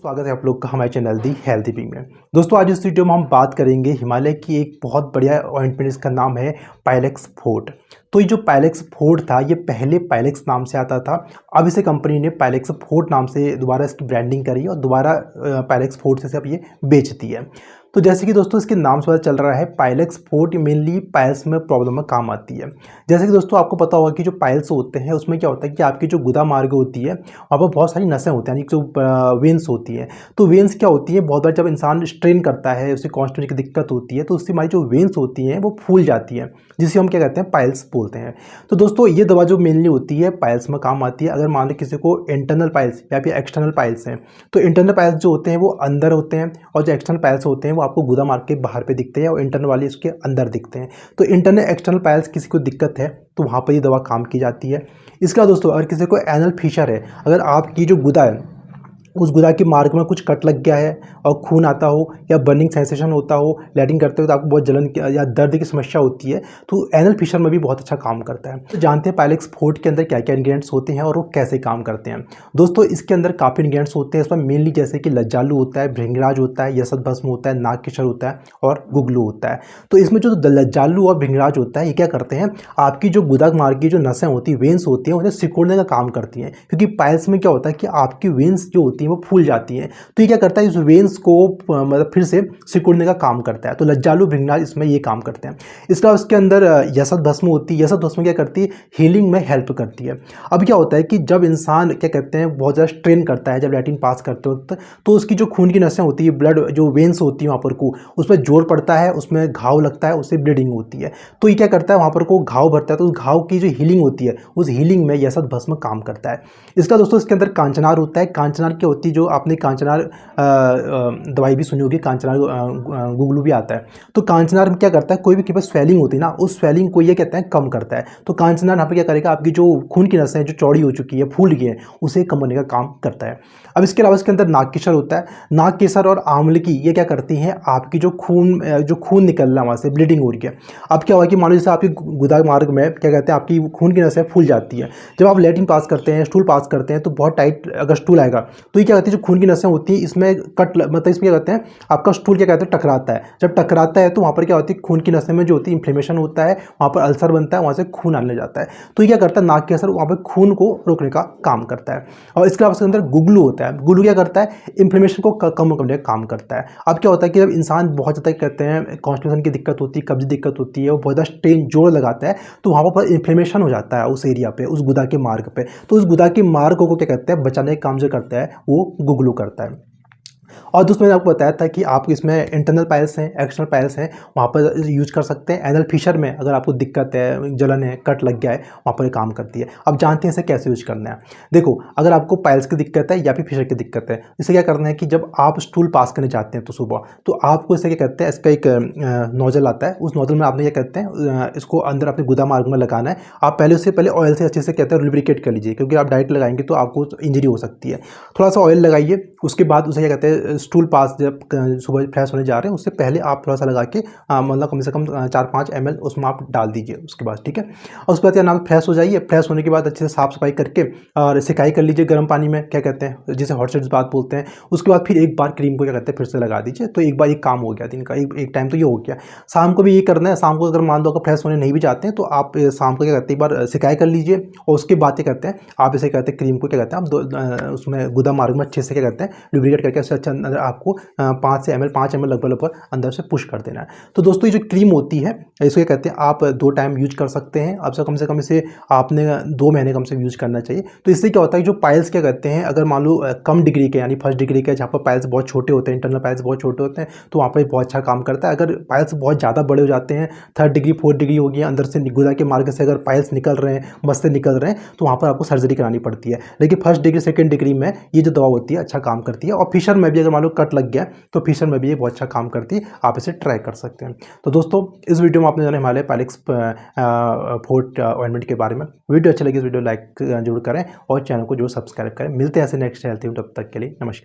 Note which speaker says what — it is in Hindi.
Speaker 1: स्वागत है आप लोग का हमारे चैनल दी हेल्थी पिंक में। दोस्तों आज इस वीडियो में हम बात करेंगे हिमालय की एक बहुत बढ़िया ऑइंटमेंट, इसका नाम है पाइलेक्स फोर्ट। तो ये जो पाइलेक्स फोर्ट था ये पहले पाइलेक्स नाम से आता था। अब इसे कंपनी ने पाइलेक्स फोर्ट नाम से दोबारा इसकी ब्रांडिंग करी और दोबारा पाइलेक्स फोर्ट से अब ये बेचती है। तो जैसे कि दोस्तों इसके नाम से पता चल रहा है पाइलेक्स फोर्ट मेनली पाइल्स में प्रॉब्लम में काम आती है। जैसे कि दोस्तों आपको पता होगा कि जो पाइल्स होते हैं उसमें क्या होता है कि आपकी जो गुदा मार्ग होती है वहाँ पर बहुत सारी नसें होती हैं, यानी जो वेंस होती हैं। तो वेंस क्या होती है, बहुत बार जब इंसान स्ट्रेन करता है, उसे कॉन्स्टिपेशन की दिक्कत होती है तो उससे हमारी जो वेंस होती हैं वो फूल जाती है, जिसे हम क्या कहते हैं पाइल्स बोलते हैं। तो दोस्तों ये दवा जो मेनली होती है पाइल्स में काम आती है। अगर मान लो किसी को इंटरनल पाइल्स या फिर एक्सटर्नल पाइल्स हैं, तो इंटरनल पाइल्स जो होते हैं वो अंदर होते हैं और जो एक्सटर्नल पाइल्स होते हैं वो आपको गुदा मार्ग के बाहर पे दिखते हैं और इंटरनल वाले उसके अंदर दिखते हैं। तो इंटरनल एक्सटर्नल पाइल्स किसी को दिक्कत है तो वहाँ पर ये दवा काम की जाती है। इसका दोस्तों अगर किसी को एनल फिशर है, अगर आपकी जो गुदा है उस गुदा के मार्ग में कुछ कट लग गया है और खून आता हो या बर्निंग सेंसेशन होता हो, लैटिंग करते हो तो आपको बहुत जलन या दर्द की समस्या होती है, तो एनल फिशर में भी बहुत अच्छा काम करता है। तो जानते हैं पाइलेक्स फोर्ट के अंदर क्या क्या इंग्रेडिएंट्स होते हैं और वो कैसे काम करते हैं। दोस्तों इसके अंदर काफ़ी इंग्रेडिएंट्स होते हैं। इसमें मेनली जैसे कि लज्जालू होता है, भृंगराज होता है, यसत भस्म होता है, नागकेशर होता है और गुगलू होता है। तो इसमें जो लज्जालू और भृंगराज होता है ये क्या करते हैं, आपकी जो गुदा मार्ग की जो नसें होती हैं, वेंस होती हैं, उन्हें सिकुड़ने का काम करती हैं। क्योंकि पाइल्स में क्या होता है कि आपकी वेंस जो होती हैं वो फूल जाती हैं, तो ये क्या करता है इस वेंस को मतलब फिर से सिकुड़ने का काम करता है। तो लज्जालू भृंगराज इसमें ये काम करते हैं। इसका उसके अंदर यसत भस्म होती है। यसत भस्म क्या करती है, हीलिंग में हेल्प करती है। अब क्या होता है कि जब इंसान क्या कहते हैं बहुत ज़्यादा स्ट्रेन करता है, जब लैट्रिन पास करते वक्त, तो उसकी जो खून की नसें होती है, ब्लड जो वेंस होती है वहाँ पर को उस पर जोर पड़ता है, उसमें घाव लगता है, उससे ब्लीडिंग होती है। तो ये क्या करता है वहाँ पर को घाव भरता है, तो उस घाव की जो हीलिंग होती है उस हीलिंग में यसत भस्म काम करता है। इसका दोस्तों इसके अंदर कांचनार होता है। कांचनार क्या होती है, जो आपने कांचनार दवाई भी सुनी होगी, कांचनार गुगलू भी आता है। तो कांचनार में क्या करता है, कोई भी के पास स्वेलिंग होती है ना, उस स्वेलिंग को ये कहते हैं कम करता है। तो कांचनार यहाँ पे क्या करेगा, आपकी जो खून की नसें जो चौड़ी हो चुकी है, फूल गई है, उसे कम करने का काम करता है। अब इसके अलावा इसके अंदर नागकेसर होता है। नागकेसर और आंवलकी ये क्या करती हैं, आपकी जो खून निकल रहा है वहाँ से ब्लीडिंग हो रही है। अब क्या हुआ कि मान लो जैसे आपकी गुदा मार्ग में क्या कहते हैं आपकी खून की नसें फूल जाती है, जब आप लैट्रिन पास करते हैं, स्टूल पास करते हैं, तो बहुत टाइट अगर स्टूल आएगा तो ये क्या कहती है जो खून की नसें होती हैं इसमें मतलब इसमें क्या कहते हैं आपका स्टूल क्या कहते हैं टकराता है। जब टकराता है तो वहाँ पर क्या होती है खून की नसें में जो होती है इन्फ्लेमेशन होता है, वहाँ पर अल्सर बनता है, वहाँ से खून आने जाता है। तो ये क्या करता है, नाक के असर वहाँ पर खून को रोकने का काम करता है। और इसके अलावा इसके अंदर गुगलू होता है। गुगलू क्या करता है, इन्फ्लेमेशन को कम करने का काम करता है। अब क्या होता है कि जब इंसान बहुत ज़्यादा कहते हैं कॉन्स्टिपेशन की दिक्कत होती है, कब्ज दिक्कत होती है, वो बहुत ज़्यादा स्ट्रेन जोर लगाता है, तो वहाँ पर इन्फ्लेमेशन हो जाता है उस एरिया पे, उस गुदा के मार्ग पे। तो उस गुदा के मार्ग को क्या कहते हैं बचाने का काम जो करता है वो गुगलू करता है। और दोस्तों मैंने आपको बताया था कि आप इसमें इंटरनल पाइल्स हैं, एक्सटर्नल पाइल्स हैं, वहाँ पर यूज कर सकते हैं। एनल फिशर में अगर आपको दिक्कत है, जलन है, कट लग गया है, वहाँ पर काम करती है। अब जानते हैं इसे कैसे यूज करना है। देखो अगर आपको पाइल्स की दिक्कत है या फिर फिशर की दिक्कत है, इसे क्या करना है कि जब आप स्टूल पास करने जाते हैं तो सुबह, तो आपको इसे क्या कहते हैं, इसका एक नोजल आता है, उस नोजल में आपने क्या कहते हैं इसको अंदर अपने गुदा मार्ग में लगाना है। आप पहले उससे पहले ऑयल से अच्छे से कहते हैं लुब्रिकेट कर लीजिए, क्योंकि आप डायरेक्ट लगाएंगे तो आपको इंजरी हो सकती है। थोड़ा सा ऑयल लगाइए, उसके बाद उसे क्या कहते हैं स्टूल पास जब सुबह फ्रेश होने जा रहे हैं उससे पहले आप थोड़ा सा लगा के मतलब कम से कम 4-5 ml उसमें आप डाल दीजिए उसके बाद, ठीक है। और उसके बाद क्या नाम फ्रेश हो जाइए। फ्रेश होने के बाद अच्छे से साफ सफाई करके और सिकाई कर लीजिए गर्म पानी में, क्या कहते हैं जिसे हॉट सेट बात बोलते हैं। उसके बाद फिर एक बार क्रीम को क्या कहते हैं फिर से लगा दीजिए। तो एक बार एक काम हो गया दिन का, एक टाइम तो ये हो गया। शाम को भी ये करना है। शाम को अगर मान लो अगर फ्रेश होने नहीं भी जाते हैं तो आप शाम को क्या कहते हैं एक बार सिकाई कर लीजिए और उसके बाद क्या कहते हैं आप इसे कहते हैं क्रीम को क्या कहते हैं आप उसमें गुदा मार्ग में अच्छे से क्या कहते हैं लुब्रिकेट करके उससे अच्छा अंदर आपको 5 ml लगभग अंदर से पुश कर देना है। तो दोस्तों ये जो क्रीम होती है इसको क्या कहते हैं आप 2 टाइम यूज कर सकते हैं। अब से कम इसे आपने 2 महीने कम से यूज करना चाहिए। तो इससे क्या होता है जो पाइल्स क्या कहते हैं अगर मान लो कम डिग्री के यानी फर्स्ट डिग्री के, जहाँ पर पाइल्स बहुत छोटे होते हैं, इंटरनल पाइल्स बहुत छोटे होते हैं, तो वहाँ पर बहुत अच्छा काम करता है। अगर पाइल्स बहुत ज़्यादा बड़े हो जाते हैं, 3rd डिग्री 4th डिग्री हो गई, अंदर से गुदा के मार्ग से अगर पाइल्स निकल रहे हैं, मस्से निकल रहे हैं, तो वहाँ पर आपको सर्जरी करानी पड़ती है। लेकिन 1st डिग्री 2nd डिग्री में ये जो दवा होती है अच्छा काम करती है। और फिशर में भी अगर मान लो कट लग गया तो फिशर में भी ये बहुत अच्छा काम करती है, आप इसे ट्राई कर सकते हैं। तो दोस्तों इस वीडियो में आपने जाना हिमालय पाइलेक्स फोर्ट ऑइंटमेंट के बारे में। वीडियो अच्छी लगी इस वीडियो लाइक जरूर करें और चैनल को जरूर सब्सक्राइब करें। मिलते हैं ऐसे नेक्स्ट हेल्थ टिप, तब तक के लिए नमस्कार।